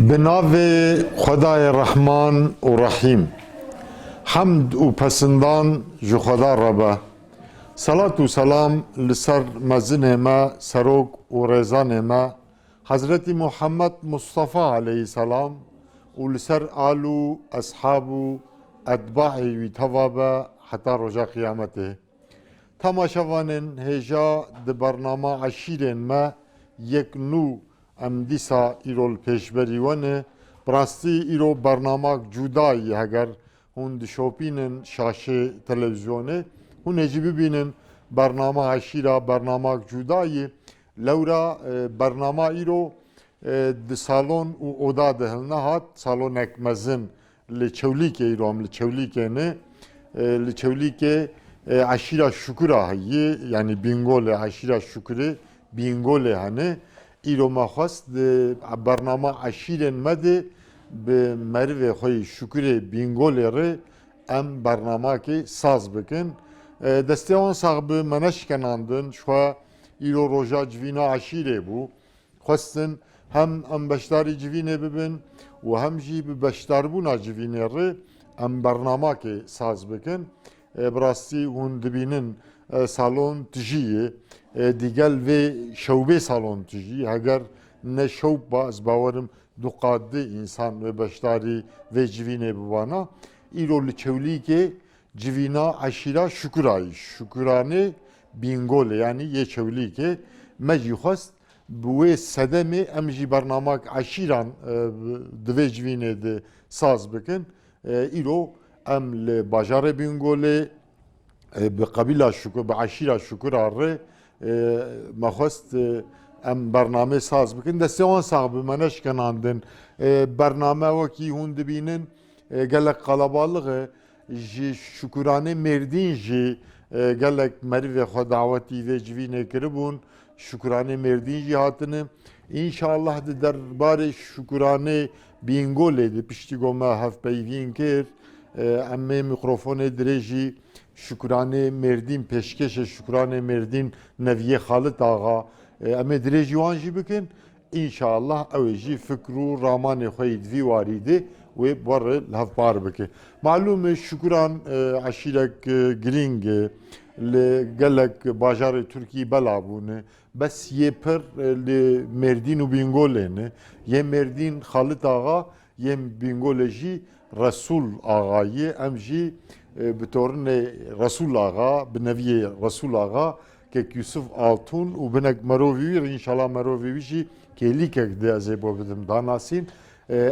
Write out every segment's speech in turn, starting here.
بناو خدای رحمان و رحیم حمد و پسندان جو خدا ربه صلاة و سلام لسر مزن ما سروک و رزان ما حضرت محمد مصطفى علیه السلام و لسر آلو اصحاب و اتباع وی توابه حتی رجا قیامته تماشاوانن هجا د برنامه عشیرن ما یک نو ام دیسا ایرول پیشبریوانه براستی ایرو برنامه جدایی اگر هون دشوپینن شاشه تلویزیونه هون اجی ببینن برنامه عشیره برنامه جدایی لورا برنامه ایرو د سالن و اودا دهلنه هات سالن اکمزن لچولیک ایروم لچولیک نه لچولیک عشیره شکره هایی یعنی بینگول عشیره شکره بینگول هنه ایرو ما خواست برنامه عشیرن مده به مروه خوی شکره بینگول ره ام برنامه که ساز بکن دسته آن صاحب منش کناندن شوا ایرو روژا جوینا عشیره بو خواستن هم ام بشتاری جوینه ببین و هم جی به بشتار بونا جوینه ره ام برنامه که ساز بکن براستی هون دبینن سالن تجیه دیگل و شوبه سالن تجیه اگر نه شوب باز باورم دو قاده انسان و بشتاری و جوینه بوانا ایرول چولی که جوینا عشیره شکرایی شکرانه بینگول یعنی یه چولی که مجی خواست بوی سدمه امجی برنامه عشیران دوی جوینه ده ساز بکن ایرو ام لباجار بینگوله به قبیله شکر به عشیره شکر آره ما خواست ام برنامه ساز بکن دسته آن صاحب منش کناندن برنامه وکی هون دبینن گلک قلبالغه جی شکرانه مردین جی گلک مروی خود دعوتی و جوینه کربون شکرانه مردین جی هاتنه انشاءالله درباره شکرانه بینگوله ده پشتی گومه هف پیوین کرد اما میکروفون درجی شکرانه مردین پیشکش شکرانه مردین نویه خالد آقا اما درجی وانجی بکن انشاءالله اوجی فکر و رامان خوید وی واریده و بار لحف بار بکن معلوم شکران عشیرک گرینگ لگلک باجار ترکی بلابونه بس یه پر مردین و بینگولene یه مردین خالد آقا یه بینگولجی رسول آقایی امجی به طورن رسول آقا به نوی رسول آقا که یوسف آلتون و بنک مروویر انشالله مروویشی که لیکک ده از با بدم داناسین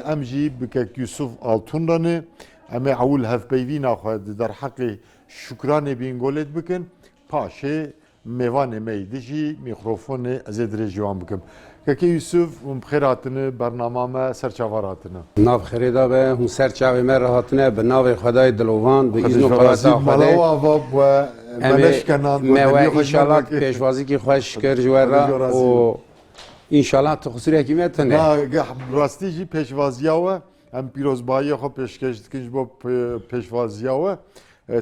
امجی بک یوسف آلتون رانه اما اول هف بیوین آخواد در حق شکران بینگولت بکن پاشه میوان میدیجی میکروفون از درجوان بکم که یوسف اون بخیراتنه برنامه ما سرچاوراتنه ناو خریدا به هم سرچاوی مرهاتنه به ناو خدای دلوان به ایزن قواسا خدای و منش کنان و انشالله پیشوازی که خوش کر جوارا و انشالله تخصیری حکیمتنه راستی جی پیشوازیاوه هم پیروزبایی خو پیشکش کنج با پیشوازیاوه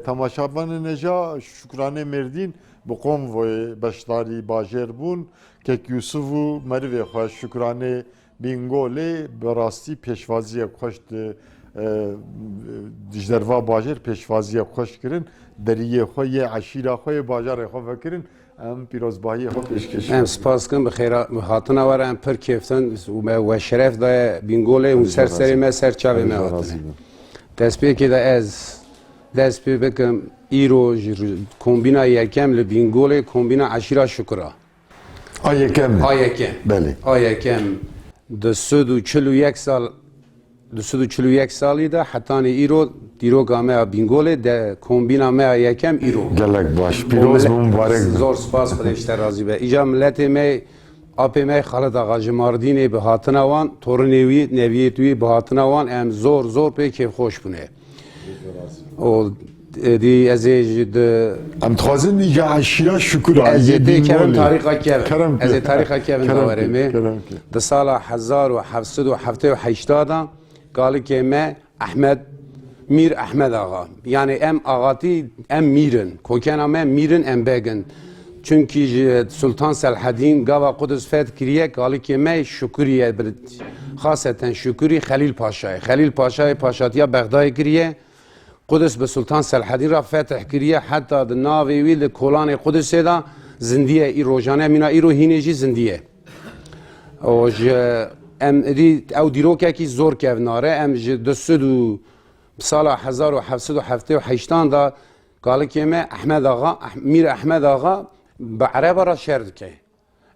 تماشاوان نجا شکرانه مردین به قوم و بشتاری باجر بون که یوسف و مروی خوش شکرانه بینگوله براستی پیشوازی خوش دیجدروا باجر پیشوازی خوش کرن دریه خوی عشیره خوی باجر خو فکرن ام پیروزبایی خو پیشکش ام سپاس کن بخیر هاتنا وره ام پر کیفتن و شرف دا بینگوله و سرسری ما سرچاوی ما هاتنه دست پی که دا از دست پی بکم ایرو کمبینا یکم لبینگوله کمبینا عشیره شکره آیکم بله آیکم دو چلو یک سال دو چلو یک سالی ده حتی ایرو دیرو گامه بینگوله ده کمبینا ما یکم ایرو گلک باش پیروز مبارک زور سپاس خودشتر راضی به ایجا ملت می آپی می خالد آقا جماردینی به هاتنوان تورنیوی نویتوی به هاتنوان ام زور پی که خوش بونه و دی از ام تخازن دیگه عشیره شکر از کردن تاریخ کردن داورمی در سال 1778 قال که ما میر احمد آقا یعنی ام آقاتی ام میرن کوکن ام میرن ام بگن چونکی سلطان سلحدین گاوا قدس فت کریه قال که ما شکریه خاصتا شکری خلیل پاشای خلیل پاشای پاشاتیا بغداد کریه قدس به سلطان صلاح را فتح کریه حتی د ناوی ویل کولان قدس دا زندیه ای روزانه مینا ای رو هینجی زندیه او ام دی او دیروکه کی زور که ناره ام دسدو سال 1778 دا قال که احمد آقا میر احمد آقا به عرب را شرد که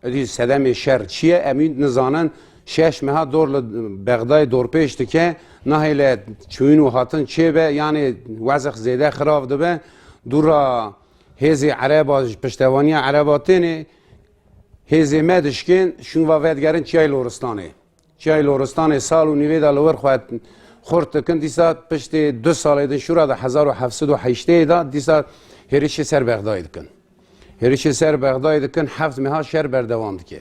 دی صدم شرد چیه امید نزانن شش ماه دور بغداد دور پیش که نهیل چوین و هاتن چه به یعنی وضع زیاده خراب ده دورا هزی عرب پشتوانی عرباتینه هزی مدشکن شون و ویدگرن چای لورستانه چای لورستانه سال و نیوی دالور خواهد خورد کن دیسا پشت 2 سال دن شورا ده 1708 دا دیسا هریش سر بغداد کن هریش سر بغداد کن 7 ماه شهر بردوام دکه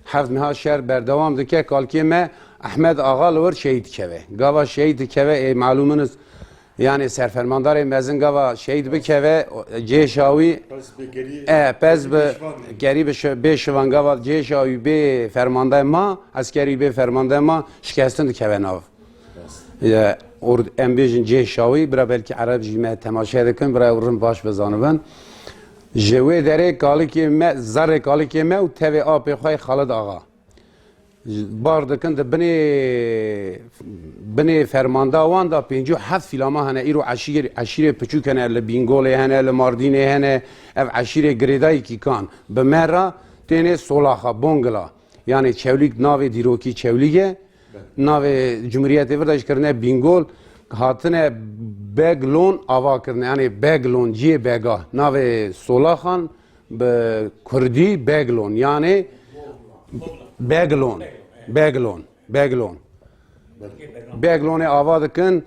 7 ماه شهر بردوام دکه کالکی ما احمد آقا لور شهید کبه گاوا شهید کبه معلومه yani serfermandar mezin gava şehit bikeve ceşavi pez be geri be şevan gava ceşavi be fermanda ma askeri be fermanda ma şikastin dikeve nav or embejin ceşavi bira belki arab jime temaşa dikin bira urun baş bezanıban jewe dere kaliki me zar kaliki me u teve ap xoy Xalid ağa بار دکن ده بنی فرمانده وان دا 57 فیلما هنه ایرو عشیر پچوک هنه لبینگوله هنه لماردینه هنه اف عشیر گریدایی کی کان به مرا تینه سولاخا بونگلا یعنی چولیک ناو دیروکی چولیگه ناو جمهوریت ورداش کرنه بینگول هاتنه بگلون آوا کرنه یعنی بگلون جی بگا ناو سولاخان به کردی بگلون یعنی بگلون آواز کن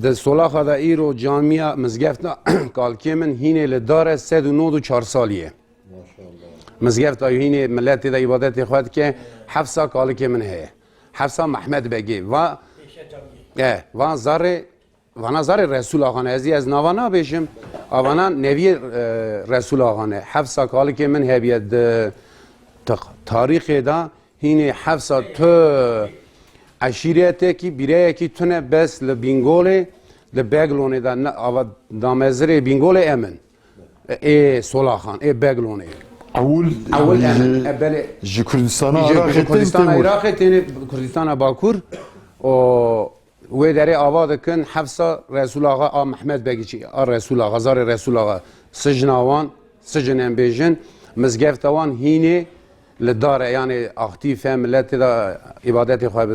د سولاخا دا ایرو جامعه مزگفت کالکی من هینه لداره 194 سالیه مزگفت آیو هینه ملت دا عبادت خواهد که حفظا کالکی من هیه حفظا محمد بگی و زار رسول آقانه از نوانا بیشم آوانا نوی رسول آقانه حفظا کالکی من هیه بیاد تاریخ دا هینه حفظا تو عشیریته کی بیره کی تونه بس لبینگوله لبگلونه دا دامزره بینگوله امن ای سولاخان ای بگلونه اول بله جی کردستان عراق تینه کردستان باکور و داره آواز کن حفظا رسول آقا محمد بگی چی رسول آقا زار رسول آقا سجناوان سجن امبیجن مزگفتوان هینه لداره یعنی اختیف ملت دا عبادت خواب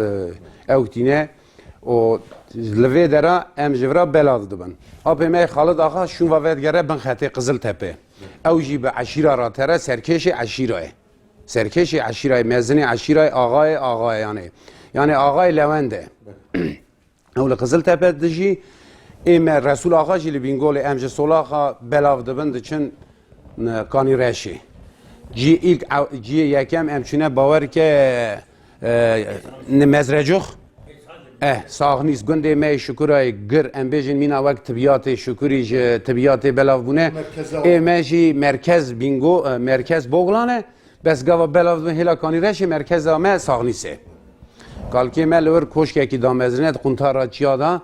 اوتینه و لوی داره ام جورا بلاد دبن آب می خالد آقا شون و ویدگره بن خطه قزل تپه او جی به عشیره را تره سرکش عشیره مزنی عشیره آقای یعنی آقای لونده او لقزل تپه دجی ایم رسول آقا جی لبینگول ام جی سولاخا بلاد دبن دچن کانی رشی جی یکم امچونه باور که نمزرجوخ ساغنیس گنده می شکرای گر امبیجن مینا وقت طبیعت شکری طبیعت بلاو بونه ایمجی مرکز بینگو مرکز بوغلانه بس گاوا بلاو بونه هلا کانی رشی مرکز ما ساغنیسه کالکی ملور کوشک کی دامزرنت قنتارا چیادا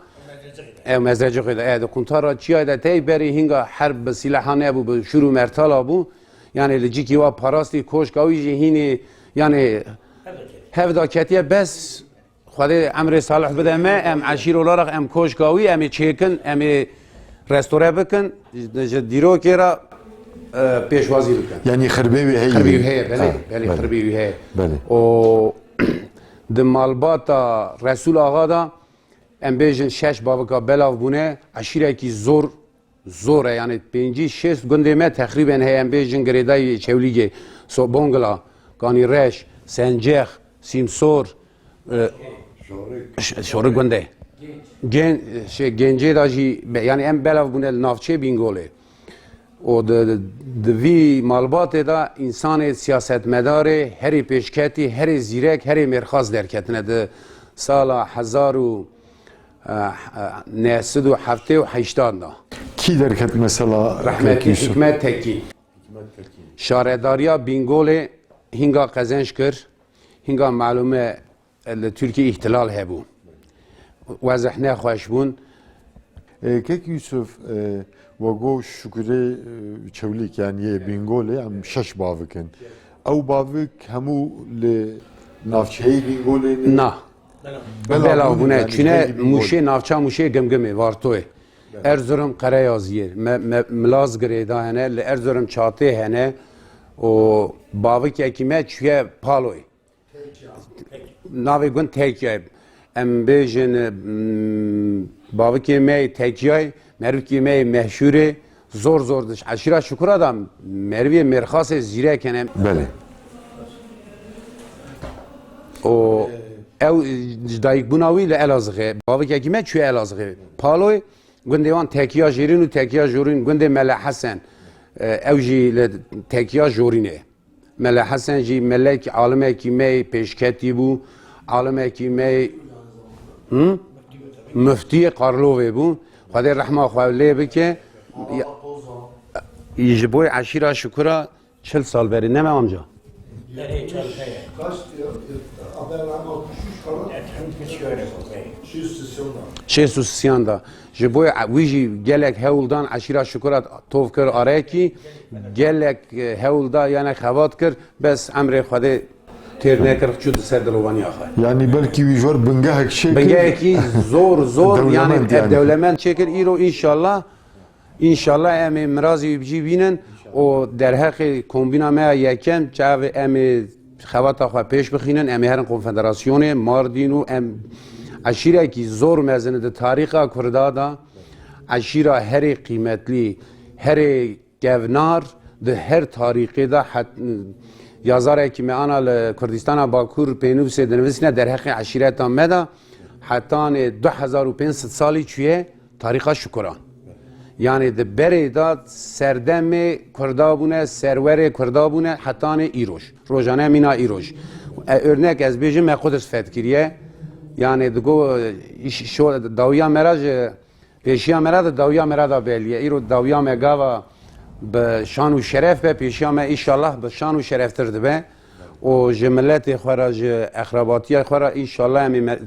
مزرجوخ ده قنتارا چیادا تی بری هنگا حرب سلاحانه ابو شروع مرتال ابو yani lejiki wa parasti koşkawi jihini yani hevda ketiye bes خواهد امر صالح بده ما ام عشیر olarak ام koşkawi ام çekin ام restore بکن دیرو که را پیشوازی بکن yani خربیوی هی بله خربیوی هی و دمالباتا رسول آقا دا ام بیجن 6 بابکا بلاو بونه عشیره کی زوره yani 5-6 gündeme takriben hem bejin gredai çevlige so bongla kani reş sencer simsor şoru günde gence daji yani em belav bunel navçe bingole o de vi malbate da insan siyasetmedar heri peşketi heri zirek heri merkaz derketine de sala 1978 da کی درکت مثلا rahmetli Hikmet Tekki şaredariya bingole hinga kazanç kır hinga malume Türkiye ihtilal hebu. Vazih ne hoş bun. Kek Yusuf وگو شکری چولیک یعنی بینگوله هم شش باوکن او باوک همو ل نافچهی بینگوله نه بلا بونه چونه موشه نافچه موشه گمگمه وارتوه Erzurum Karayazı'yı Mlaz greda hene li Erzurum çatı hene o bavik ekime çüye paloy navi gun tekye em bejin bavik yemeği tekye mervik yemeği meşhure zor dış aşira şükür adam merviye merhase zire kenem Bele o ev dayık bunavi ile Elazığ bavik ekime çüye Elazığ paloy Gundevan tekiya jirin u tekiya jorin gunde Mele Hasan evji le tekiya jorine Mele Hasan ji melek alime kime peşketi bu alime kime müfti Karlove bu Xwedê rehma xwe lê bike ji boy aşira şükura 40 sal beri ne mi amca? Şesu Siyanda. Ji boy wî jî gelek hewldan aşira şükura tov kir arayekî gelek hewlda yani xevat kir bes emrê Xwedê têr nekir çû di ser dilovaniya xwe. yani belki vijor bingehek şey Bingehekî zor yani Devlement yani. devlement çekir îro inşallah em ê mirazî jî bînin o derheqê kombîna me yekem çavê em ê xewata xwe pêş bixînin em ê herin konfederasyonê Mardîn û em aşirekî zor mezin di tarîxa Kurda da aşira herê qîmetlî herê gevnar di her tarîxê da yazarekî me ana li Kurdistana Bakur pênûsê dinivîsine derheqê aşîreta me da hetanê 2500 salî çûye tarîxa şükran. Yani di berê da serdemê Kurda bûne, serwerê Kurda bûne hetanê îroj. Rojane mîna îroj. Örnek ez bêjim me Qudus fethkiriye. Yani digo dawiya me ra ji pêşiya me ra di dawiya me ra da bêliye. Îro dawiya me gava bi şan û şeref be pêşiya me înşallah bi şan û şereftir dibe. O ji milletê xwe ra ji exrebatiya xwe ra înşallah em ê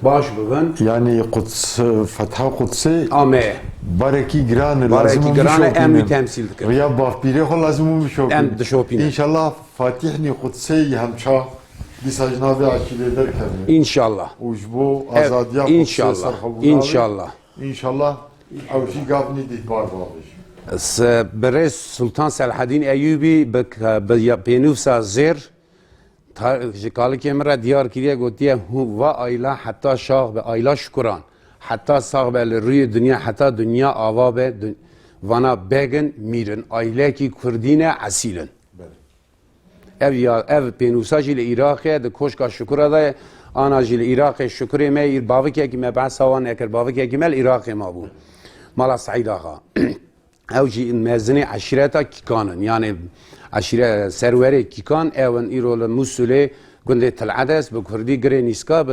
baş bibin. yani Quds Fetha Qudsê Ame. barekî giran Barekî giran em wî temsil dikin. Riya bavpîrê xwe lazim û mişokîn. Em dişopînin. İnşallah Fatihni Qudsê hemça dîsa ji navê akîlê derkevin. İnşallah. û ji bo azadiya Qudsê İnşallah. serxwebûna İnşallah. İnşallah ew jî gavnî dîhbar babêj. Birêz Sultan Selahedîn Eyyûbî bi pênûsa zêr ji kalikê min re diyar kiriye gotiye hû va ayla heta şax be ayla şükran heta sax be li rûyê dunya heta dunya ava be vana begin mîrin aylekî Kurdî ne esîlin. Ev pênûsa jî li Iraqê di koşka şükura da ana jî li Iraqê şükrê me îr bavikekî me behsa wan nekir bavikekî me li Iraqê ma bû mala Saîd axa. Ew jî mezinê eşîreta kîkanin yani aşire serwerê kîkan ew îro li Musulê gundê Tilades bi Kurdî girê nîska bi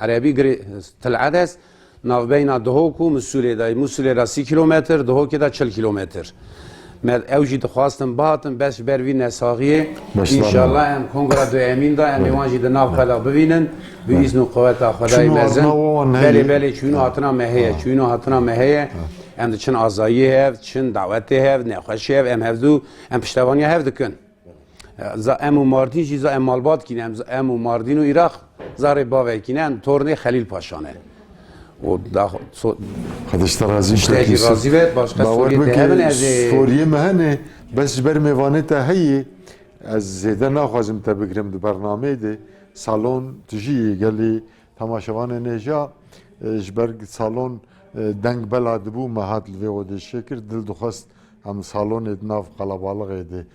Erebî girê Tilades navbeyna Duhok û Musulê de Musulê ra 30 kilometr Duhokê de 40 kilometr. Ew jî dixwastin bihatin beş ber vî nesaxiyê înşallah em kongra duyemîn da em ê wan jî di nav xwe de bibînin bi îzn û qeweta Xwedayê mezin belê çûno hatina me heye çûno hatina me heye em diçin azayî hev çin dawetê hev nexweşî hev em hevdû em piştevaniya hev dikin em û Mardîn jî em malbat kîne em û Mardîn û Iraq zarê bavekîne em tornê Xelîl Paşan e Xwedişte razî Ştê razî ve başka Sûriyê hevin ez ê Sûriyê me hene bes ji ber mêvanê te heyê ez zêde naxwazim te bigirim di bernameyê de salon tu jî yê gelê temaşevanê nêja ji ber salon deng bela dibû me hat li vê odê şekir dil dixwest em salonê di nav qelebalixê de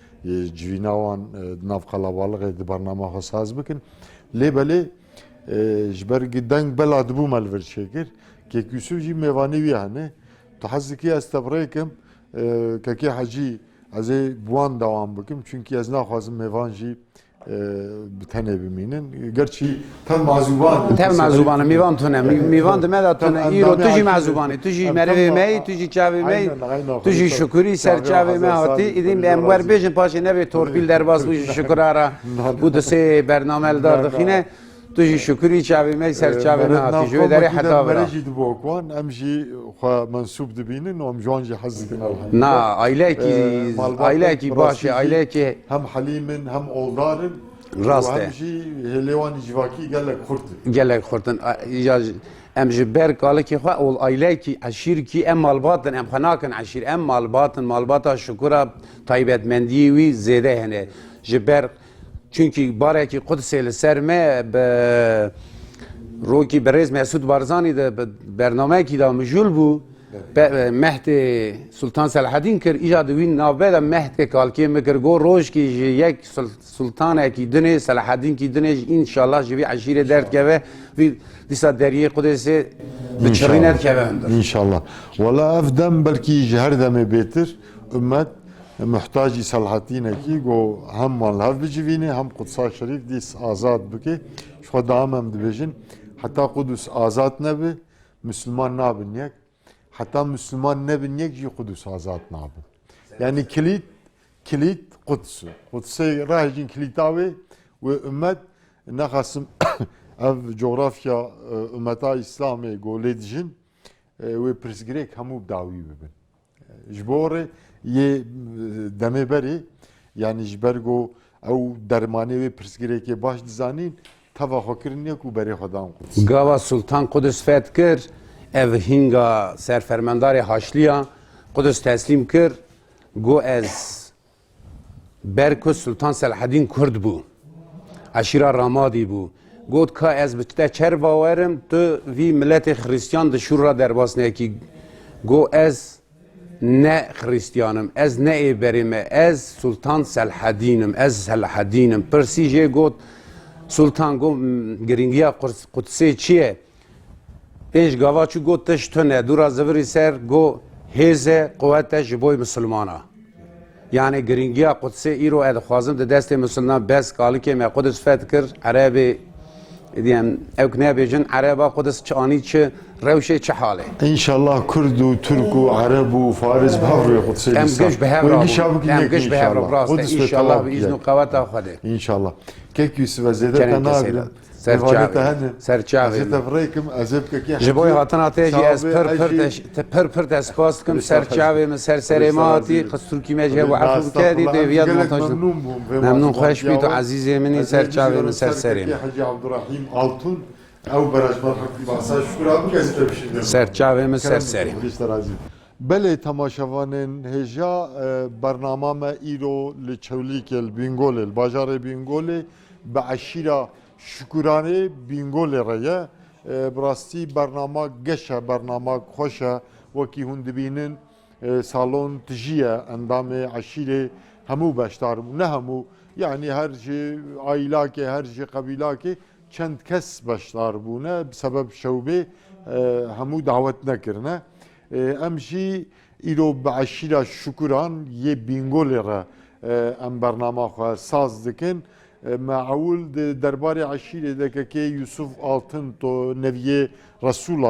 civîna wan di nav qelebalixê di bernama xwe saz bikin lê belê ji ber deng bela dibû me li vir şekir kek Yusuf jî mêvanê wî hene tu hez dikî ez te birêkim kekê hecî ez ê bi wan dewam bikim çünkü ez naxwazim mêvan jî bi tenê bimînin gerçî te mazûban Tev mezûban mîvan tune mîvan dime da tune îro tu jî mezûbanî tu jî merivê me tu jî çavê me tu jî şükürî ser çavê me hatî îdîm em werbêjin paşê nevê torpîl derbas bû ji şükura ra bû di sê bername li dar dixîne تو جی شکری چاوی می سر چاوی نه هاتی جو داری حتا برا مرجی دبوکوان ام جی خو منسوب دبینن و ام جوان جی حزکن نه عائله کی باشه عائله کی هم حلیمن هم اولدارن راسته. و هم جی هلیوانی جواکی گلک خورد گلک خورتن یا ام جبر کاله کی خو اول عائله کی عشیر کی ام مالباتن ام خناکن عشیر ام مالباتا شکر تایبەتمەندی وی زیده هنه جبر çünkü bareki Kudüs'e serme be roki berez Mesut Barzani de bername ki da mjul bu Mehdi Sultan Selahaddin kir icad win navbeda Mehdi kalki mekir go roj ki yek sultan ki dine Selahaddin ki dine inşallah jivi aşire dert keve vi disa deriye Kudüs'e biçrinet keve hundur. İnşallah. Valla evden belki her deme betir ümmet محتاجی صلاحیتی کی گو هم مالها بجوینه هم قدس شریف دیس آزاد بکه شو دام هم دبیجن حتی قدس آزاد نبی مسلمان نابن یک حتی مسلمان نبن یک جی قدس آزاد نابن yani kilit Kudüs'e rahicin kilitavi ve ümmet nakasım ev coğrafya ümmeta İslami goledijin ve presgirek hamu davi bibin jbore ye deme beri yani jbergo ew dermanê wê pirsgirêkê baş dizanin teva xwekiriniye ku berê xwedan Quds. Gava Sultan Kudüs feth kir ev hinga serfermendarê Haçlıya Kudüs teslim kir go ez ber ku Sultan Selahaddin Kurd bû aşîra Ramadî bû got ka ez bi te çerva werim tu vî milletê Xristiyan di şûra derbasnekî go ez ne Hristiyanım, ez ne eberime, ez Sultan Selahaddin'im, ez Selahaddin'im. Persije got Sultan go giringiya Kudüs'e çiye. Eş gavaçu got teştone, dura zıvri ser go heze kuvvete jiboy Müslümana. Yani giringiya Kudüs'e iro edxwazim de deste Müslüman bes kalıke me Kudüs fethkir Arabi diyem evk ne bejin Araba Kudüs çani çi rewşe çi hale. İnşallah Kurdu, Türku, Arabu, Fariz bavru Quds'e Em geç behevra raste inşallah bi iznu kavata khade. İnşallah. Kek Yusuf Azede tanagrim. Serçavi. Tefrekim azeb ki. Jiboy hatana teji ez per despas kim serçavi min serseremati Turki meche ve afu kadi de viyad montaj. Memnun hoş bit aziz yemini serçavi min serserim. Hacı Abdurrahim Altun ev barajman hakki basa şükür abi gezde bir şey. Serçavi min serserim. بله تماشاوانن هجا برنامه ایرو لچولیک البینگول الباجار بینگول به عشیره شکرانه بینگول رایه براستی برنامه گشه برنامه خوشه وکی هندبینن سالن تجیه اندام عشیره همو بشتار نه همو yani her şey aile ki her şey kabile ki çend kes başlar buna sebep şube hamu davet nekirne امشی ایرو به عشیره شکران یه بینگول را ام برنامه خواه ساز دکن معول درباره عشیره دکه که یوسف آلتن تو نویه رسول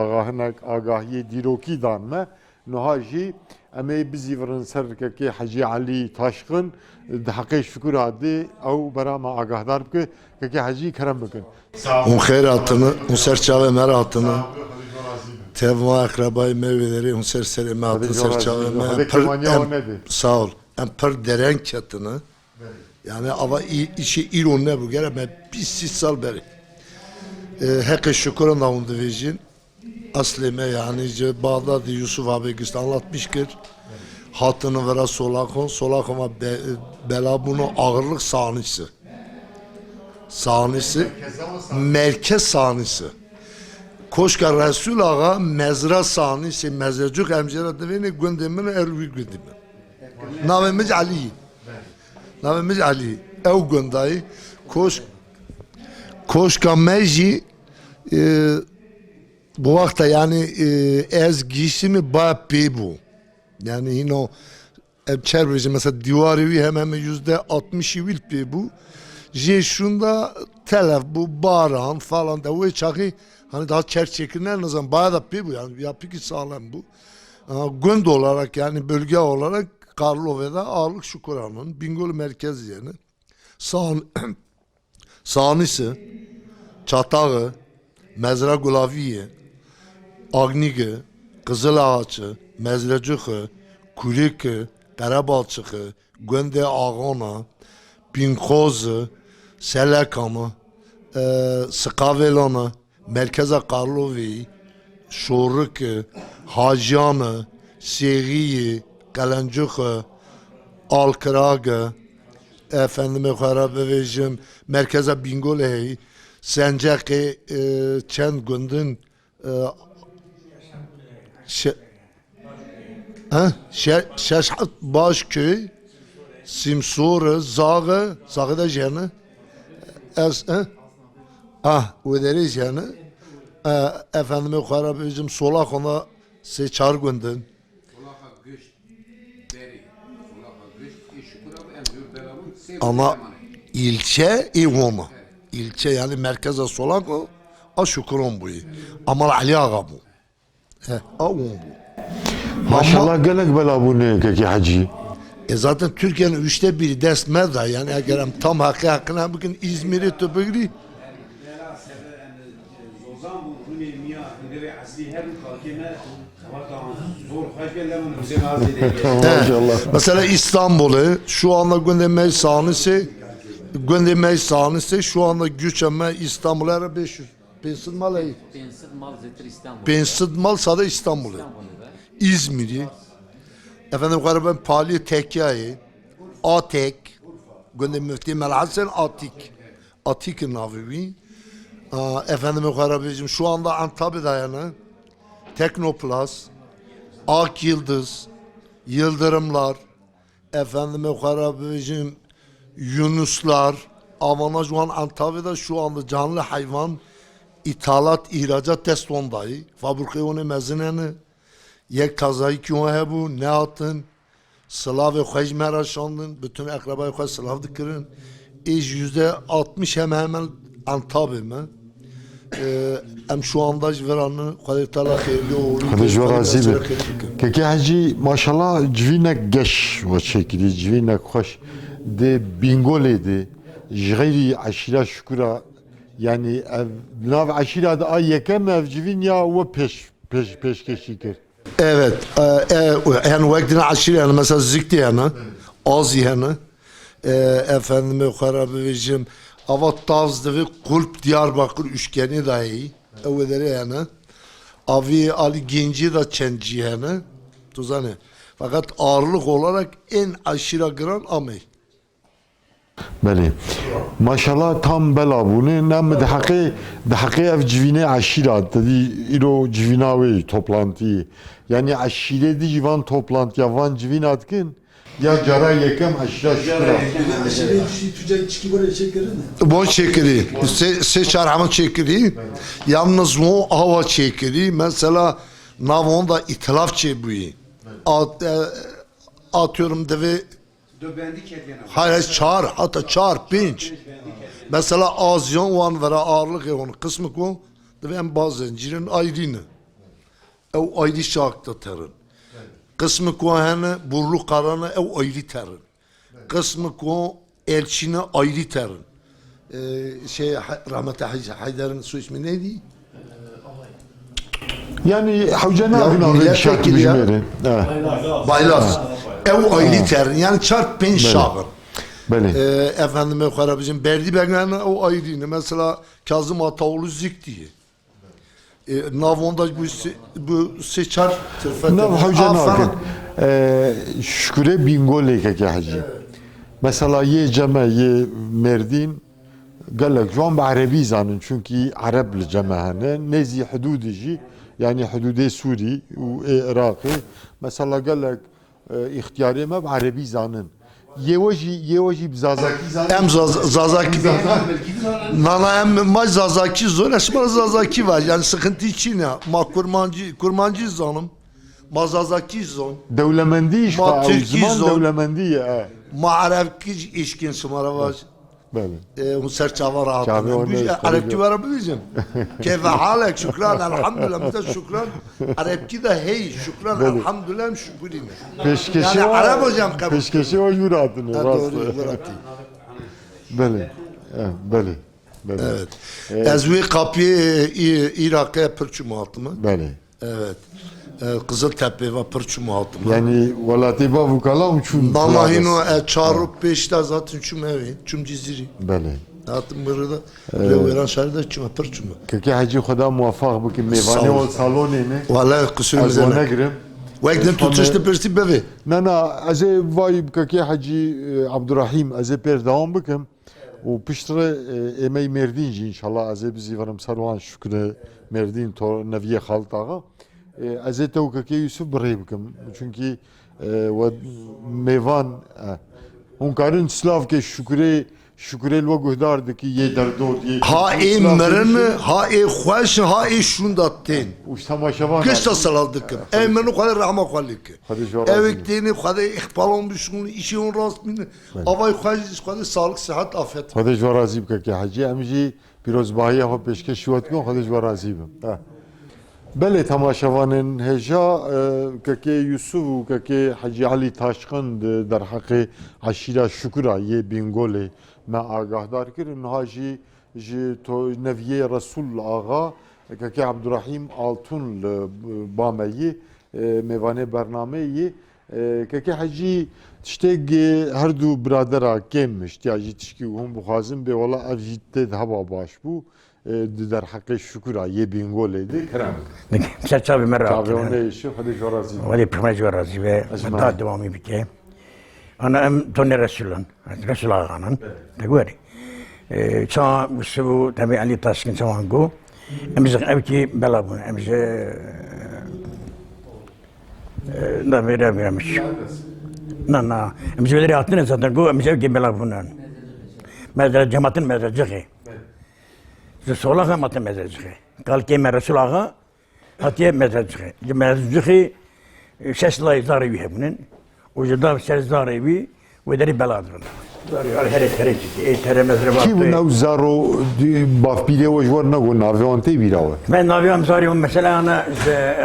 آگاهی دیروکی دانمه نها جی امی بزیورن سر که حجی علی تاشقن حقی شکر عادی او برام آگاه دار که حجی کرم بکن اون خیر hatını, un serçave mer hatını tevma akrabayı mevveleri un serserime hatını serçave mer sağ ol en per deren katını yani ava işi iron ne bu gere me pis sal beri hakkı şükran da undu vejin aslime yani Bağdat Yusuf abi güst anlatmış ki hatını vera solakon bela bunu ağırlık sahnesi merkez sahnesi Koşka Resul Ağa mezra sahnesi mezracık emcera devini gündemine ervi gündemi Navemiz Ali ev gündayı koşka meci bu vakta yani ez giysimi ba bu yani yine o çevreci mesela divari hemen %60'ı vil bu şunda telef bu baran falan da o çakı hani daha çerçekiner ne zaman bayağı da bu yani yapı ki sağlam bu günd olarak yani bölge olarak Karlova'da ağırlık şu Kur'an'ın Bingöl merkez yerine sahnesi Çatağı, Mezra Gulaviye, Agnigi, Kızıl Ağaçı, Mezrecikı, Kurikı, Derebalçıkı, Gönde Ağona, Binkozı, Selekamı, Skavelanı, Merkeza Karlovi, Şorukı, Hacyanı, Seriyi, Kalencikı, Alkıragı, efendime harabe vejim, Merkeza Bingolehi, Senceki, çend gündün, Şeşhat Başköy, Simsor, Zağı, Zağı da jeni, Uderi jeni, efendime harabe vejim, Solak ona seçar gündün. Ama ilçe İvoma. İlçe yani merkeze solak o. Şükran bu. Ama Ali Ağa bu. O bu. Maşallah gelek bela bu ne ki hacı. Zaten Türkiye'nin 1/3 desmeda yani eğer tam hakkına bugün İzmir'i tübüğü mesela İstanbul'u şu anda göndermeyi sahnesi şu anda güçeme İstanbul'a 500 Pensid mal Pensid mal sadece İstanbul'u İzmir'i efendim gariben Pali Tekya'yı Atek gönder müfti Melhasen Atik'in navivi efendim gariben şu anda Antalya'da yani Teknoplas Ak Yıldız, Yıldırımlar, efendime karabicim, Yunuslar, Avanaj şu an Antalya'da şu anda canlı hayvan ithalat, ihracat test ondayı. Fabrikayı onu mezineni, yek kazayı ki onu bu, ne atın, sılav ve khayj meraşandın, bütün akrabayı khayj sılav dikirin. %60 hemen Antalya'da. Em şu anda veranı Kadir Tala hayırlı olur. Kadir Jvarazi be. Keki hacı maşallah cvinek geç ve çekili cvinek hoş de bingoledi. Jgayri aşira şükura yani nav aşira da ay yekem ev cvin ya ve peş keşikir. Evet. Yani vaktin aşırı yani mesela zikti yani az yani efendime karabivicim Avat Tavz'da ve Kulp Diyarbakır üçgeni dahi evleri yani Avi Ali Genci da Çenci yani tuzane fakat ağırlık olarak en aşırı giren Amey. Beli. Maşallah tam bela bunu nem de hakkı ev civine aşira dedi iro civinavi toplantıyı yani aşire di civan toplantıya van civin atkin ya cara yekem aşira şükra. Bu çekiri. Se çarhamı çekiri. Yalnız bu hava çekiri. Mesela navonda itilaf çebuyi. Atıyorum deve hayır çağır hatta çağır pinç. Mesela azyon olan vera ağırlık onun kısmı ko deve en bazı zincirin ayrını. O ayrı şarkta terin. Kısmı ko hene burlu karanı o ayrı terin. Kısmı ko elçine ayrı terin. Rahmetli Haydar'ın su ismi neydi? Yani havcana abin aldığı şarkı bizimleri. Baylaz. Ev ayrı terin. Yani çarp pen şağır. Beli. Efendime bizim Berdi Begnan'a o ayrı. Mesela Kazım Ataoğlu Zik diye. Navonda bu seçer Nav havcana abin. Şüküre bingole keke hacı. Mesela ye ceme ye merdin قالك جوان بعربي زانن çünkü Arap cemahane nezi hududici yani hudude Suri ve Irak'ı mesela قالك ihtiyari me بعربي زانن yevaji zazaki zanen em zazaki nana em maj zazaki zor esma zazaki var yani sıkıntı için ya ma kurmancı zanım ma zazaki zon devlemendi iş ma Türkiye zaman zon devlemendi ya ma Arapki işkin sumara var böyle مسر شاور راحت عربكي ورا بيجم كيف حالك شكرا الحمد لله مثل شكرا عربكي ده هي شكرا الحمد لله مش بقولين peşkeşi yani Arap hocam peşkeşi o yuratını doğru yuratı böyle böyle Bəli. Evet. Ez ve kapıyı Irak'a pırçum altımı. Bəli. Evet. Kızıltepe ve pırçum altımı. Yani velatê bav û kala uçun. Namahino çaruk peşte zaten çum evi. Çum ciziri. Bəli. Zaten burada Levran şarida çum pırçum. Keke hacı xuda muvaffaq bikin Sağ mêvanê ol. ol salonê ne. Vallahi kusurumuz Ez wan ne? negirim. Vekden tutuştu persi beve. Na ez ê vay keke hacı Abdurrahim ez ê pêr dewam bikim û piştre êmey Mêrdîn jî inşallah ez ê bizîvirim ser wan şükrê Mêrdîn to neviyê xaltaxa. Ez ê tew keke Yusuf birê bikim. Çünkü we mêvan hûn karin slavkê şükrê li we guhdar dikî yê derdot yê Ha mırın, ha xoş, ha şundattın. û temaşevan Kışta salaldıkım. Emrinu kadar rahma kallık. Hadi şu Eviktiğini kadar ihbal olmuşsun, işi on rastmini. Avay xoş, kadar sağlık, sıhhat, afiyet. Xwedê ji we razî bike keke hacı em jî pîrozbahiya xwe pêşkêş şîwet bikin Xwedê ji we razî bim. Belê temaşevanên hêja keke Yusuf û keke Hacı Alî Taşqin di derheqê eşîra şükra yê Bîngolê me agahdar kirin niha jî ji neviyê Resul axa keke Abdurrahîm Altun li Bameyê mêvanê bernameyê keke hecî tiştek her du biradera kêmmiş ya jî tişkî hûn bixwazin bê wala ev jî tê heba baş bû di derheqê şükra yê Bîngolê de kiram. Serçavê me Çavê rahat. ne işi Xwedê ji we razî bim. Welê pixme ji we razî ve ta devamî bike. Ana em tonê Resulan, Resul ağanın. Te gorî. Ça bu tabi Ali Taşkın çawan go. Em ji evkî bela bûn. Em ji da vere vermiş. Na. Em ji veleri hatine zaten go em ji evkî bela bûn. Mezar cemaatin mezarcığı. Ji sola cemaatin mezarcığı. Kalkê me Resul ağa hatiye mezarcığı. Mezarcığı şeş lay zarı bir hebnin. O jada şeş zarı bir ve deri beladır. Zarı her çıktı. Tere mezre Kî bû baktı. new zaro bavpîlê we ji we negot navê wan tê bîra we. Ben naviyam zarı mesela ana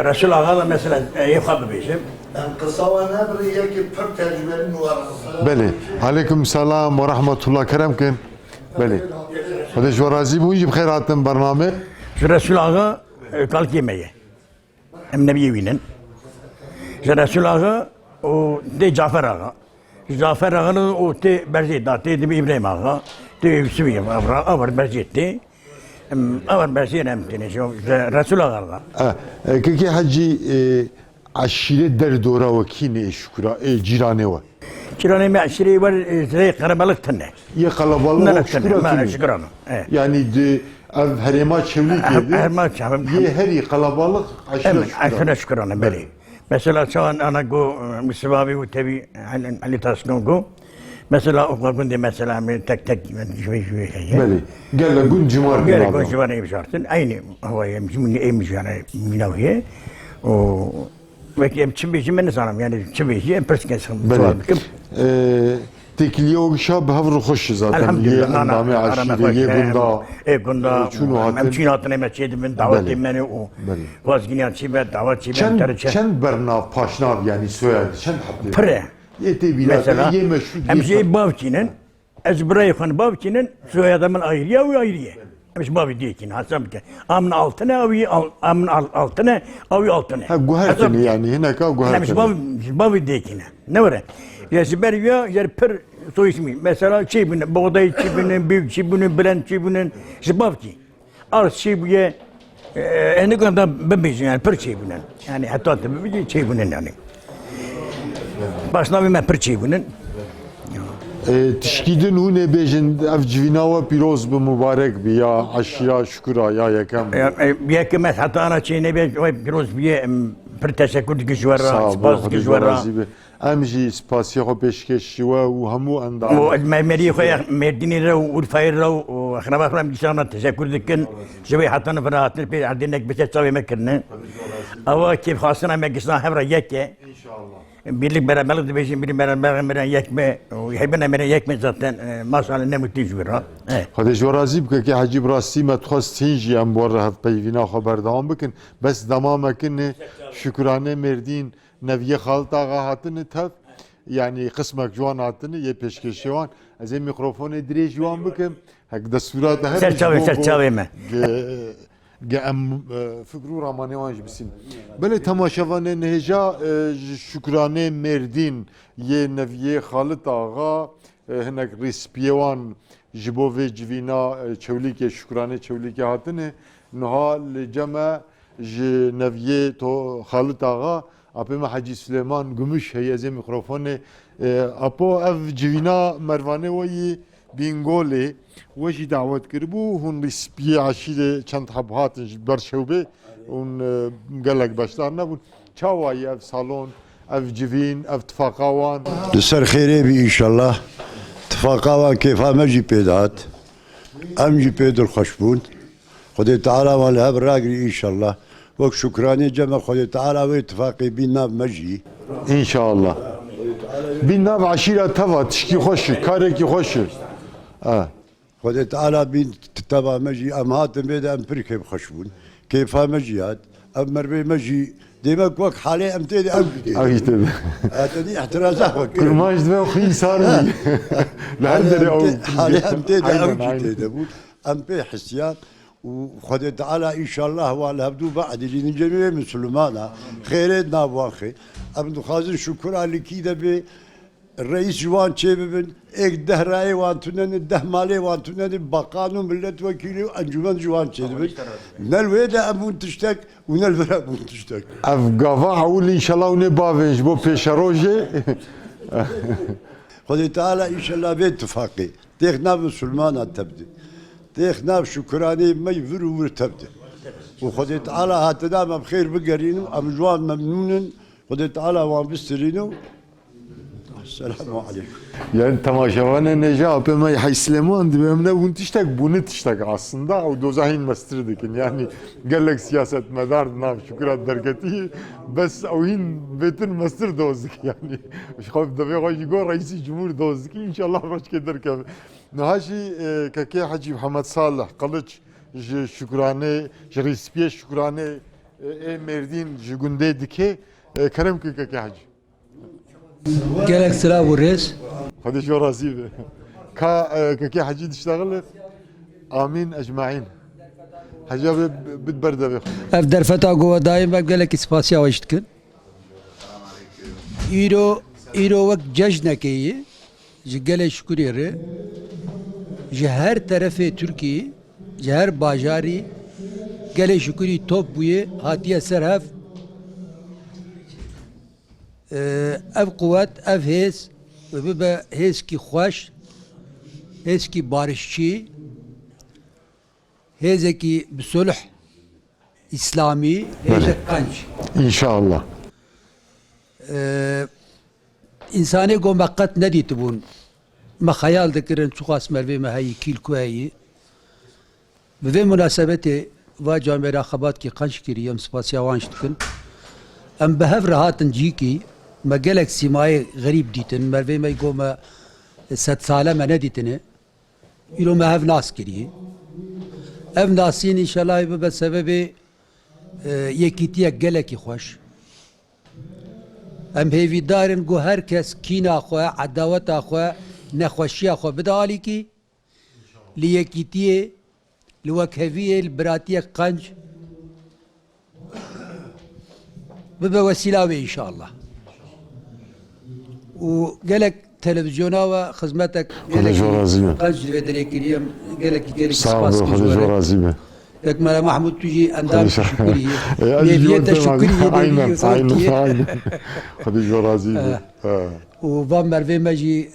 Resul ağa da mesela yefad bişim. Kısa ve nebri yeki pır tecrübenin var. Belê. Aleyküm selam ve rahmetullah kerem kin. Belê. Xwedê ji we razî bûn jî bi xêr hatin bername. Resul ağa kalkê me ye. Em nebiye wînin. Resul ağa o de Cafer ağa. Cafer ağa'nın o te berzê da te de İbrahim ağa. Te Yusuf ağa avar berzê te. Avar berzê em tene Resul ağa. Keke hacı aşire derdora ve kîne şükra cîranê we. Çirane me aşırı var zey karabalık tane. Ye kalabalık şükra Şükran. yani de ev herêma çewlikê de Herma çavim. ye herî kalabalık Evet, aşire aşırı şükran beri. Mesela şu an ana go müsvavi ve tabi Ali Taşkın go. Mesela o günde mesela tek şöyle. Belê. Gel gün cumar Gel günü. konuşmanı yapışartın. Aynı havaya mümkün emiş yani minaviye. O ve çim beci ben sanırım yani çim beci en perskesem. Belê. Tekliye o şab havru hoş zaten. Ye Elhamdülillah. andame aşire ye gunda. Gunda. Çunu hatın. Hem çin hatın hem çedim davet Belê. emeni o. Belê. Vazginiyan çibe davet çibe terçe. Çend bernav paşnav yani soyad. Çend hafte. Pre. Yete bila. Mesela Ye meşhur. hem şey bavçinin ez buraya kan bavçinin soyadımın ayrıya ve ayrıya. Hem bavi diye ki hasam ki amın altına avi amın altına avi altına. Ha guherteni yani yine ka Hem guherteni. bavi diye ki ne var? Ya siber ya per soy ismi. Mesela çibinin, buğday çibinin, büyük çibinin, bilen çibinin, bavçı. Arz çibiye ne kadar bebeci yani per çibinin. Yani hatta bebeci çibinin yani. Başına bir per çibinin. Tişkidin hune bejin ev civina ve piroz bi mübarek bi ya aşira şükura ya yekem. Yekemet hatta ana çiğne bir biraz bir per teşekkür dikişvara, Sağ ol. spas dikişvara. Em jî spasiya xwe pêşkêş we û hemû endam. O memeri xoya Merdinî re û Urfayê re û axnabaxram dîsana teşekkür dikin. Ji wê hatana firahatin pê erdênek bi çavê me kirine. Ewa kêf xwastina me gisna hevra yeke. Birlik beraberlik dibêjin birlik beraber yekme û hebine me yekme zaten maşallah ne mutlu ji ra. Xwedê ji we razî bike ki hecî bi rastî me dixwast hîn jî em bu re hevpeyvîna xwe berdewam bikin. Bes demamekin şükrane Mêrdîn neviyê xalta hatine tev. Yani kısmek ciwan hatine yê pêşkêşê wan. Ez ê mikrofonê dirêj wan bikim. هک دستورات هر سرچاوه me. ام فکرو رامانه وانج بسین بله تماشاوان نهجا شکرانه مردین یه نویه خالد آغا هنک ریسپیوان جبو و جوینا چولیک شکرانه چولیک هاتنه نها لجمع نویه تو خالد آغا اپا حاجی سلیمان گمش هیزه میکروفون اپا اف جوینا مروانه وی بینگوله وجی دعوت کربو هون ریسپی عشیره چند حب هاتن برشوبه اون گلک باشتار نبود چاوایی اف سالون اف جوین اف تفاقاوان لسر خيري بي ان شاء الله تفاقا كيف ما جي بيدات ام جي بيدر خشبون خدي تعالى ولا براقري ان شاء الله وك شكراني جمع خدي تعالى واتفاقي بينا مجي İnşallah. Bin nav aşire tava tişki hoş kareki hoş. خدي تعالى بين تتبع مجي ام هاتم بيد ام بركي بخشبون كيف مجيات ام مربي مجي ديمك وك حالي ام تيدي ام كتير Ayıt dedi. هاتني احترازات وك Kırmaj ve xi sarı. Nerede o? حالي ام تيدي ام Aynen, aynen. كتير ام بي حسيان وخدي تعالى ان شاء الله ولا هبدو بعد اللي جميع مسلمانا خيرنا واخي ابن خازن شكر على كده بي الرئيس جوان شيبن اك دهراي وانتونن الدهمالي وانتونن بقانو ملت وكيلي انجمن جوان شيبن نلويدا امون تشتك ونلفرا امون تشتك Ev gava haul inşallah ne bavenj bu peşaroje. خدي تعالى ان شاء الله باتفاقي تيخنا مسلمانا تبدي تيخنا شكراني ما يفرو تبدي وخدي تعالى هاتنا بخير بقرينو ام جوان ممنون خدي تعالى وان بسترينو السلام عليكم Yani tamaşavane neja apema Hayslaman dibemne un tiştek bunu tiştek aslında o dozahin mastirdikin yani gelek siyaset medar nav şükrat dergeti bes ohin betin mastir dozdik yani şof da ve go reisi cumhur dozdik inşallah roş keder ke nahaşi kake Hacı Muhammed Salih Kılıç şükrane jrispiye şükrane merdin jgunde dike kerem ki kake Hacı Gerek sıra vururuz. هذا شو راسيبه كي حجي تشتغل امين اجمعين حاجه بتبرد به Ev derfeta gova daim ve gerek ispasya baştıkın. İro vak cejnekeyi gele şükürleri her tarafı Türkiye her bajari gele şükürü top buye hatiye serhaf ev kuvvet ev hez ve be hez ki hoş hez ki barışçı hez ki sulh İslami hez kanç inşallah insani gomakkat ne ditibun ma hayal dikirin çukas merve me hayi kil kuayi ve münasebeti va camera khabat ki kanç kiriyem spasya vanştıkın em behev rahatın ciki ما gelek simayı garip ditin merve me goma set sale me ne ditini ilo me hev nas kiriyi ev nasin inşallah be sebebi yekitiye geleki hoş em hevidarin go herkes kina xwe adaweta xwe nexweşiya xwe bide alî kî li yekîtiyê li wekheviyê li biratiyek qenc bibe wesîla wê inşallah û gelek televizyona ve xizmetek Hadi zor azime. qenc li vê derê kiriyem gelek sağ ol hadi zor azime Tekmele Mahmud tuji endam Hadi şükriye hadi neviyete zor şükriye aynen aynen hadi zor azime و van merve me jî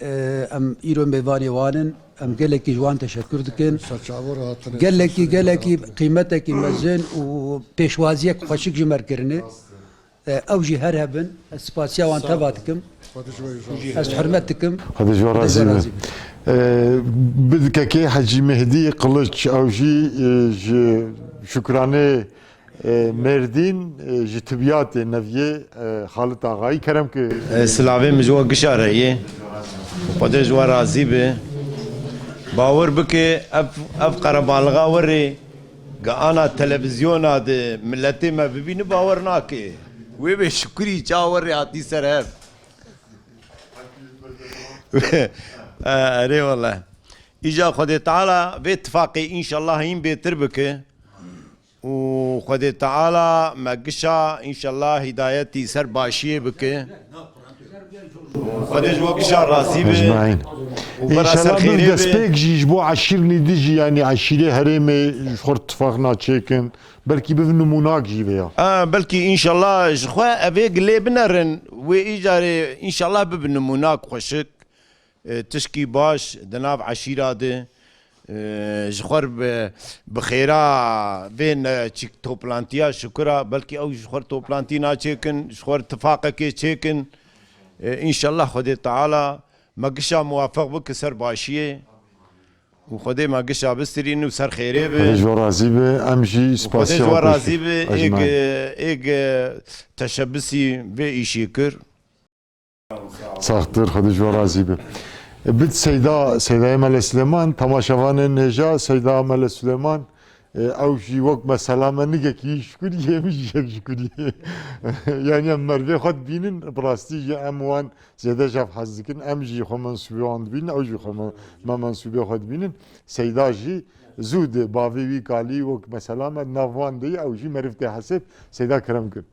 em îro mêvanê wanin em gelekî ji wan teşekkür dikin gelekî qîmetekî mezin û pêşwaziyek xweşik ji merkirinê ew jî her hebin ez spasiya wan teva dikim ez hürmet dikim hadi zor azime بدك حجي مهدي قلش او جي شكرانه مردين جي تبيات نفيه خالد آغایی کرم که سلاوی مجوا گشاره خدا جوا راضی به باور بکه اف قربالغا وری گانا تلویزیون اد ملتی ما ببین باور ناکه وی به شکری چاور آتی سر اره والله إجا خدي تعالى باتفاقي إن شاء الله هين بيتربك وخدي تعالى مقشا إن شاء الله هدايتي سر باشية بك خدي وقشا راسي أجمعين إن وبرا شاء الله خيري دسبيك جيش بو عشيرني ديجي يعني عشيري هريمي خور اتفاقنا تشيكن بلكي بفنو مناك جي بيا بلكي ان شاء الله جخوا افيك لي بنرن وايجاري ان شاء الله ببن مناك خوشك تشكي باش دناب عشيرة دي جخور بخيرا بين تشيك توبلانتيا شكرا بلكي او جخور توبلانتينا تشيكن جخور اتفاقك تشيكن ان شاء الله خدي تعالى مقشا موافق بك سر باشيه وخدي مقشا بسترين وسر خيري خدي جو رازي بي أمشي سباسيا خدي جو رازي بي ايك تشبسي بي شكر ساختر خدي جو رازي بي بيت سيدة أمل سليمان تماشاوان النجا سيدة أمل سليمان او شي وقت مثلا نگه کی شکریه میشه شکریه یعنی مروه خود بینن براستی جا اموان زیاده جاف حز کن ام جی خو منصوبه آن بینن او جی خو ما منصوبه خود بینن سیدا جی زود باوی وی کالی وقت مثلا نوان دی او جی مرفته حسب سیدا کرم کن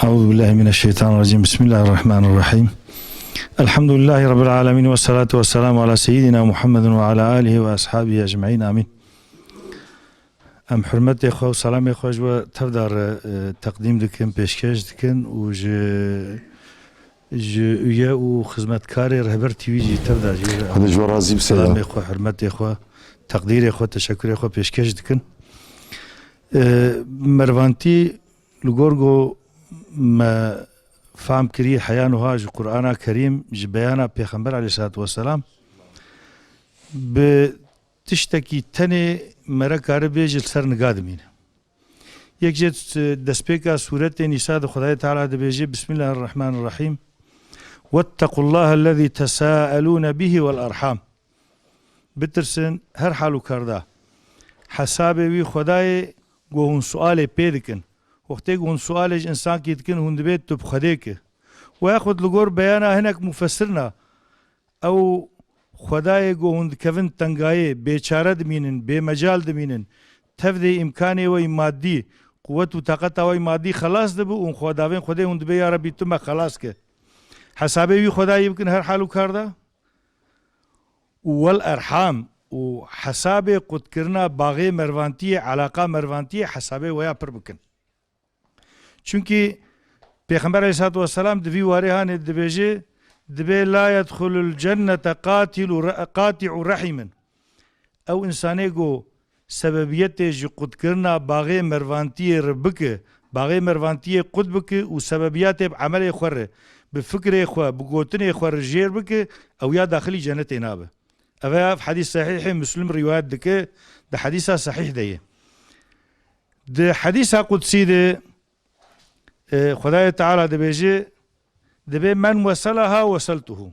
أعوذ بالله من الشيطان الرجيم بسم الله الرحمن الرحيم الحمد لله رب العالمين والصلاة والسلام على سيدنا محمد وعلى آله وأصحابه أجمعين آمين أم حرمت إخوة وسلام إخوة جو تفدر تقديم دكن بيشكش دكن وج ويا وخدمت كاري رهبر تيجي تفدر هذا جو رازي سلام بسيدا إخوة حرمت إخوة تقدير إخوة تشكر إخوة بيشكش دكن مروانتي لغورغو ما فهم كري حيانو هاج قرآن كريم جبيانا پیغمبر عليه الصلاة والسلام بتشتكي تني مركار بيجل سر نقادمين يك جت دسبيكا سورة نساء خداية تعالى دبيجي بسم الله الرحمن الرحيم واتقوا الله الذي تساءلون به والأرحام بترسن هر حالو كردا حسابي وي خداي گوهن سؤال پیدکن وقتی گون سؤالش انسان کی تكن هند بيت تو بخديك وياخذ لغور بيانا هناك مفسرنا او خداي گوهند كفن تنگاي بيچاره دمينن بمجال دمينن تفدي امكاني و مادي قوت و طاقت و مادي خلاص دبو اون خداوين خدای هند بي يا ربي تم خلاص کے حسابي خداي يمكن هر حالو كاردا والارحام وحسابي قد كرنا باغي مروانتي علاقه مروانتي حسابي ويا پر بكن چونكي پیغمبر علیه الصلاة والسلام دبي وارهان دبيجي دبي لا يدخل الجنة قاطع رحم او انساني جو سببيت جو قد كرنا باغي مروانتي ربك باغي مروانتي قد بك وسببيات بعمل خور بفكر خو بقوتني خور جير بك او يا داخلي جنة نابه أفا في حديث صحيح مسلم روايات دك ده حديثها صحيح ده حديثها قدسي ده خدای تعالى ده بيجي ده بي من وصلها وصلته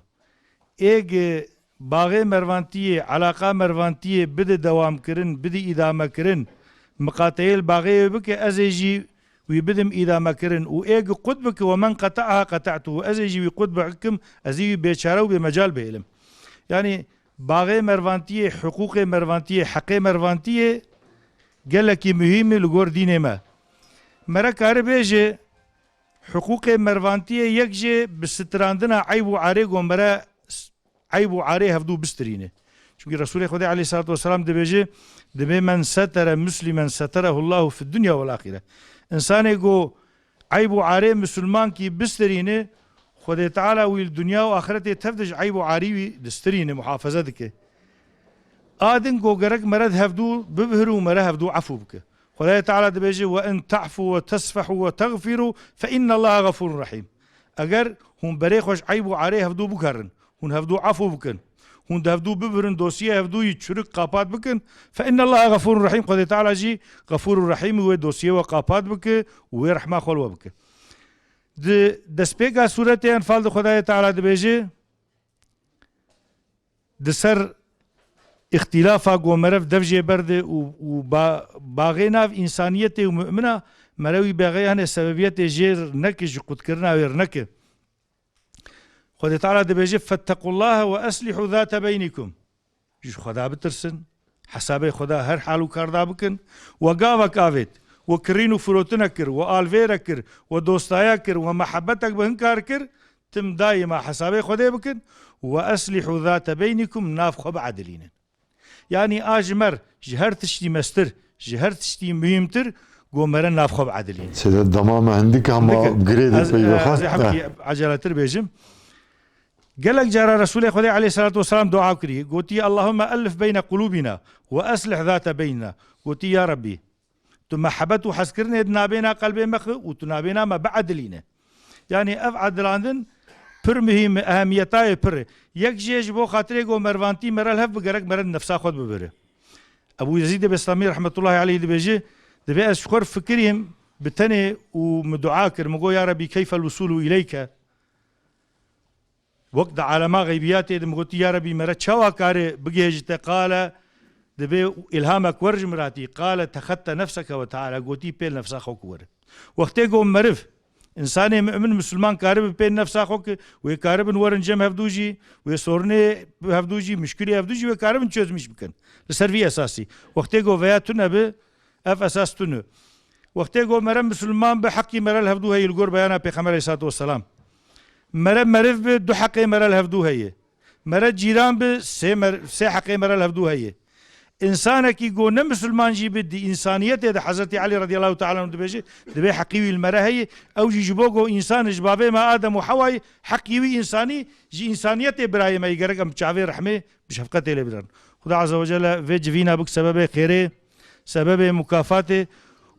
ايج باغي مروانتية علاقة مروانتية بده دوام كرن بده إدامة كرن مقاطعيل باغي بك أزيجي ويبدم إدامة كرن وايج قطبك ومن قطعها قطعته أزيجي وقطبكم أزيجي بيشارة وبمجال بإلم يعني باغي مروانتية حقوق مروانتية حق مروانتية قال لك مهمة لغور دين ما مرا كار بيجي حقوق مروانتية يكجي بستراندنا عيب وعاري ومرا عيب وعاري هفدو بسترينه چونكي رسول خدا عليه الصلاة والسلام ده بيجي ده من ستر مسلما ستره الله في الدنيا والآخرة إنسان يقول عيب وعاري مسلمان كي بسترينه خدای تعالی ویل دنیا و آخرت تفدج عیب و عاری دسترین محافظه دکه آدن گوگرک مرد هفدو ببهرو مرد هفدو عفو بك خدای تعالی دبیجه وان تعفو وتصفحوا وتغفروا فإن الله غفور رحيم اگر هم بري خوش عیب و عاری هفدو بکرن هم هفدو عفو بکن هم هفدو ببهرن دوسیه هفدو يتشرك قاپات بکن فإن الله غفور رحيم خدای تعالی جي غفور رحيم و دوسیه و قاپات بك و رحمه خلوه بك دسپیکا صورت انفال ده خدای تعالی ده بیجه ده سر اختلافا گو مرف دفجه برده و باغی ناف انسانیت و مؤمنه مروی باغی هنه سببیت جیر نکه جو قد کرنا ویر نکه خدا تعالى دبيجي فاتقوا الله وأصلحوا ذات بينكم جيش خدا بترسن حسابي خدا هر حالو كاردا بكن وقاوك آفيت وكرينو فروتنا كر وآلفيرا كر ودوستايا كر ومحبتك بهنكار كر تم دايما حسابي خدا بكن وأصلحوا ذات بينكم ناف خب عدلين يعني آجمر جهر تشتي مستر جهر تشتي مهمتر قومرا ناف خب عدلين سيدة الدمام عندك هم قريد زي حبكي عجلة تربيجم قال لك جرى رسول خدا عليه الصلاة والسلام دعاء كريه قلت اللهم ألف بين قلوبنا وأصلح ذات بيننا قلت يا ربي تمحبت وحسكرنا نابينا قلبي مخ وتنابينا ما بعد لينا يعني أفعد لندن پر مهم أهميتاي پر يك جيج بو خاطري قو مروانتي مرال هف بقرق مرد نفسا خود ببره أبو يزيد بسلامي رحمة الله عليه دبيجي دبي أشكر فكرهم بتني ومدعاكر مقول يا ربي كيف الوصول إليك وقت على ما غيبياتي قلت يا ربي مرد شوا كاري بقيجت قال دبي إلهامك ورج مراتي قال تخطى نفسك وتعالى قلتي بين نفسك خوك ور وقتي قوم مرف إنسان مؤمن مسلمان كارب بين نفسه خوك ويكارب ورن جم هفدوجي ويصورني هفدوجي مشكلة هفدوجي ويكارب نشوز مش بكن لسرفي أساسي وقتي قو فياتنا ب أف أساس تنو وقتي قو مرم مسلمان بحقي مرل هفدو هي الجور بيانا بخمر عليه الصلاة والسلام مرم مرف بدو حقي مرل هفدو هي مرد جيران بسي حقي مرل هفدو هي إنسانك يقول مسلمان جي بدي إنسانيته ده حضرت علي رضي الله تعالى عنه دبي حقيوي المراهي أو جي جبوجو إنسان جبابه ما آدم وحواي حقيوي إنساني جي إنسانيته براي ما يقرق أم تشافي رحمه بشفقته لبران خدا عز وجل في جفينا بك سبب خيره سبب مكافاته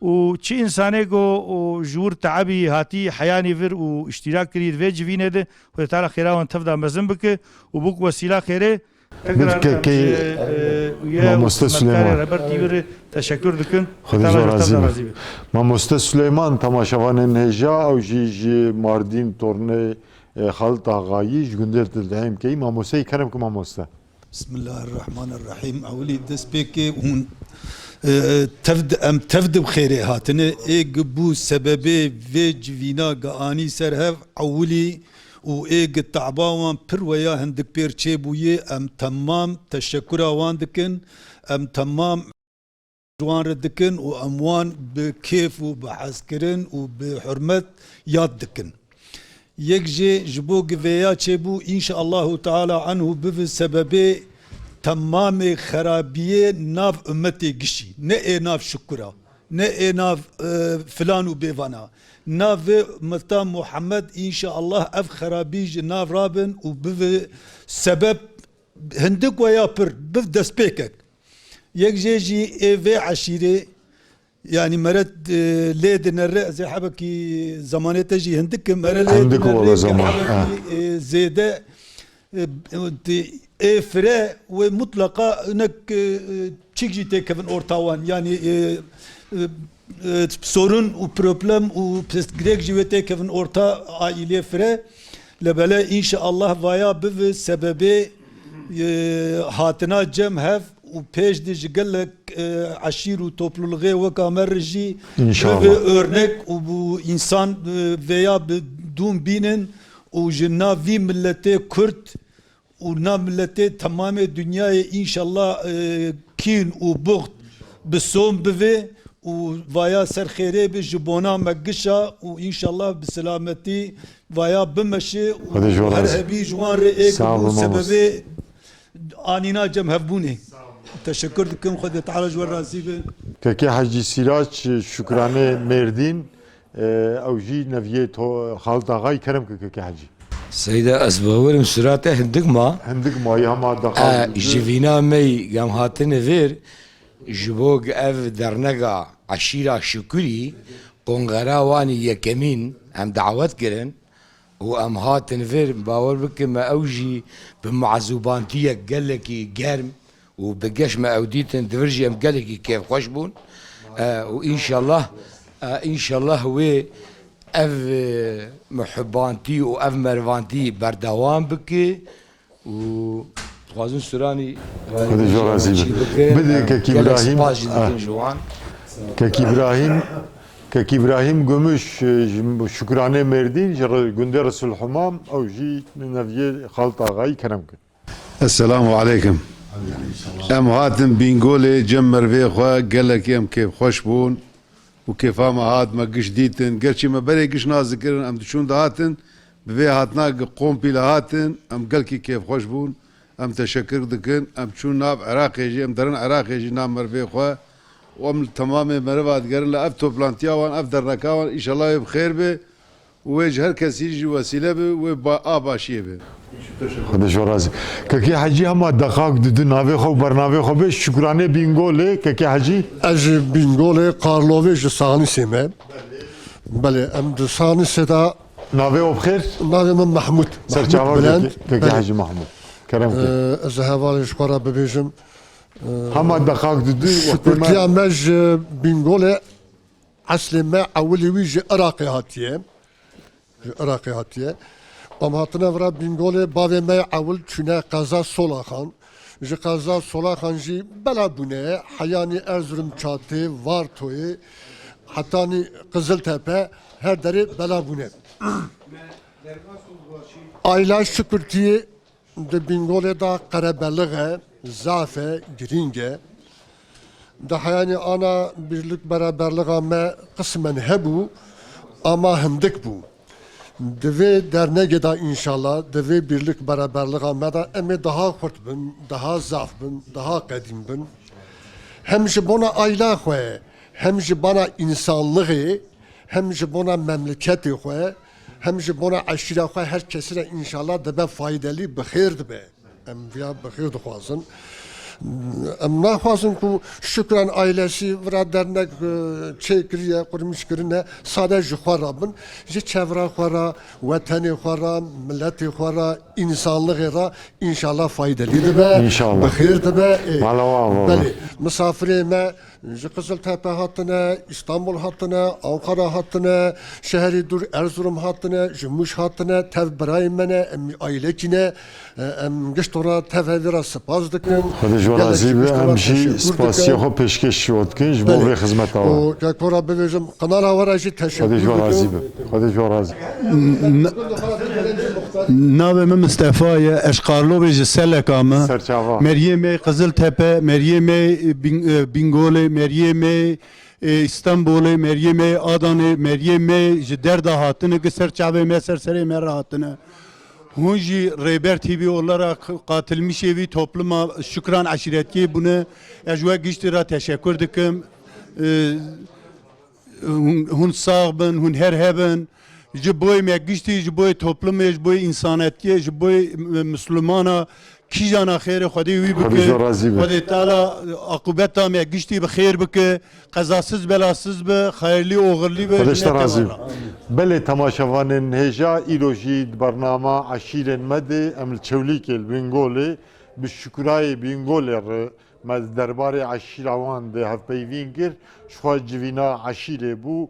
وشي إنسانه جو جور تعبي هاتي حياني فر واشتراك كريد في جفينه ده خدا تعالى خيره وان تفضل مزن بك وبك وسيلة خيره مامۆستا سلێمان تشکر دکن مامۆستا سلێمان تەماشەوانên hêja ew jî mardîn tornê xalta Agayî ji gundê dildehêm keyî mamosteyê kerem ku mamosta بسم الله الرحمن الرحيم أولي دس بيكي هون تفد بخير هاتنه بو سببي في جفينا قاني سرهف أولي و ایگ تعباوان پر ویا هندک پیر چه بویه ام تمام تشکر آوان دکن ام تمام جوان ردکن و اموان بکیف و بحسکرن و بحرمت یاد دکن یک جه جبو گویا چه بو انشاءالله تعالی عنه بف سببه تمام خرابیه ناف امتی گشی نه ناف شکرا نه ناف فلان و بیوانا ناف متا محمد إن شاء الله أف خرابيج ناف رابن وبف سبب هندك ويا بر بف دسبيكك يك جيجي في عشيرة يعني مرد ليدن الرأي زي حبكي زمانة تجي هندك مرد هندك والله زمان زيادة فرا ومطلقة انك تشيجي تكفن اورتاوان يعني sorun و problem و psikolojik jivete kevin orta aile fre lebele inşallah vaya bir sebebi hatina cem hev و peş de jigellek aşiru topluluğu ve kamerji ve örnek bu insan veya dum binin o jinna vi millete Kürt و na millete tamamı dünyaya inşallah kin و buğd besom beve ووايا سر خيري بجبونا مقشة وإن شاء الله بسلامتي وايا بمشي وهرهبي جوان رئيك سببي آنينا جم هفبوني تشكر لكم خد تعالى جوان راسيبه كي حجي سراج شكرانه مردين او جي نفيه خالد اغاي كرم كي حجي سيدة أسبوعين مسراته هندق ما يهما دقائق جيفينا مي قام هاتن فير جبوغ اف درنقا عشيرة شكري قنغرا واني يكمين ام دعوات كرن و ام هاتن فير باور بك ما اوجي بمعزوبانتية قالكي قرم و بقاش ما اوديتن دفرجي ام قالكي كيف خوشبون وان شاء الله هو اف محبانتي و اف مرفانتي بردوان بك و خوازن سراني بدي كي ابراهيم Kek İbrahim Gümüş şükrane merdin günde Resul Humam ev jî neviye Xalt Ağayı kerem kir. Esselamu aleyküm. Em hatin bingolê cem mervê xwe gelekî em kêf xweş bûn û kêfa me hat me giş dîtin. Gerçi me berê giş nazikirin em diçûn dihatin bi vê hatina kompî le hatin em gelkî kêf xweş bûn. Em teşekkür dikin. Em çûn nav Iraqê jî em derin Iraqê jî nav mervê xwe û em temamê meriva digerin li ev toplantiya wan ev derneka wan îşallah wê bi xêr bê û wê ji her kesî jî wesîle bê wê a başiyê bê. Xwedê ji we razî. Kekê hecî hema deqak didin navê xwe û bernavê xwe bê şükrane bîngolê kekê hecî. Ez ji bingolê Qarlovê ji Sanîsê me. Belê em di Sanîsê de Navê we bixêr? navê min Mehmûd. Serçava Bilend. kekê hecî Mahmud. Kerem kir. Ez ji hevalê ji xwe re bibêjim. Hema deqak didin Şükürtiya me ji bingolê eslê me ewilî wî ji Iraqê hatiye. Ji Iraqê hatiye. Em hatine vira bingolê bavê me ewil çûne qeza Solaxan. Ji qeza Solaxan jî bela bûne heyanî Erzurum çatê, Vartoyê, hetanî Qiziltepe her derê bela bûne. Ayla şükürtiyê di bingolê da qerebeliğe, zafe, giringe. Di heyanî ana birlik beraberliğa me qismen hebû ama hindik bû. Divê dernekê da inşallah, divê birlik beraberliğa me da em ê daha xurt bin, daha zaf bin, daha qedîm bin. Hem ji bona ayla xwe, hem ji bona insanlığı, hem ji bona memleketê xwe, hem ji bona eşîra xwe her kesî re inşallah dibe faydelî bi xêr dibe. Em viya bi xêr dixwazin. Em naxwazin ku şükran ailesî vira dernek çêkiriye, qurmişkirine sade ji xwe re bin, ji çevra xwe re, wetenê xwe re, milletê xwe re, insanlığı re inşallah faydelî dibe, İnşallah. bi xêr dibe. Belê. Misafirê me ji Qiziltepe hatine, İstanbul hatine, Ankara hatine, şeherî dur Erzurum hatine, ji Muş hatine, tev birayê me ne, em ailekîne, em giştora tevê vê re spas dikin. Xwedê ji we razî be em jî spasiya xwe pêşkeş ji we dikin ji bo vê xizmeta we. û kekora bibêjim qinala we re jî Xwedê teşekkür ji we razî dikim. be. Xwedê ji we razî. Navê min Mustefa ye eş Qarlovê ji Seleka me. Serçava. Meryemê Qiziltepe, Meryemê Bingolê, Meryemê İstanbulê, Meryemê Adanê, Meryemê ji derda hatine ki serçavê me serserê me re hatine. Hûn jî rêber tîvî olarak qatilmişê wî topluma şükran eşîretiyê bûne. Ez ji we giştî re teşekkür dikim. Hûn sağ bin, hûn her hebin. Ji boî me giştî, ji boî toplumê, ji boî însanetiyê, ji boî Müslümana kîjana xêrê Xwedê wî Xwedê bike. ji we razî be. Xwedê Teala akûbeta me giştî bi xêr bike. Qezasız belasız be, xeyirlî oxirlî be. Xwedê ji te razî be. Belê temaşevanên hêja îro jî di bernama eşîrên me de em li Çewlîkê li Bingolê bi şükrayê Bingolê re me derbarê eşîra wan de hevpeyvîn kir ji xwe civîna eşîrê bû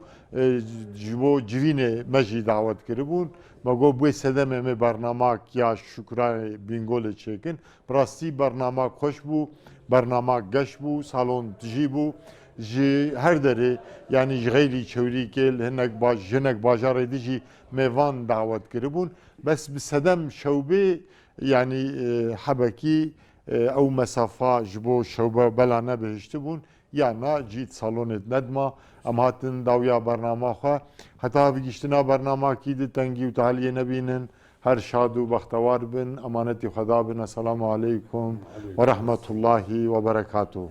ji bo civînê me jî dawet kiribûn. Me got bu sedemê me bernamekiya şükrayê Bingolê çêkin. Bi rastî bernama xweş bû, bernama geş bû, salon tijî bû. Ji her derê yani ji xêrî Çewlîkê hinek bajarê de jî mêvan dawet kiribûn. Bes bi sedem şewbê yani hebekî ew mesafa ji bo şewbe bela nebihiştibûn yana cît salonê nedma em hatin dawiya bernama xwe heta giştina bernamakî di tengî û teheliyê nebînin her şad û bextewar bin emanetî Xweda bin. Esselamu aleykum ve rahmetullahi ve berekatuhu.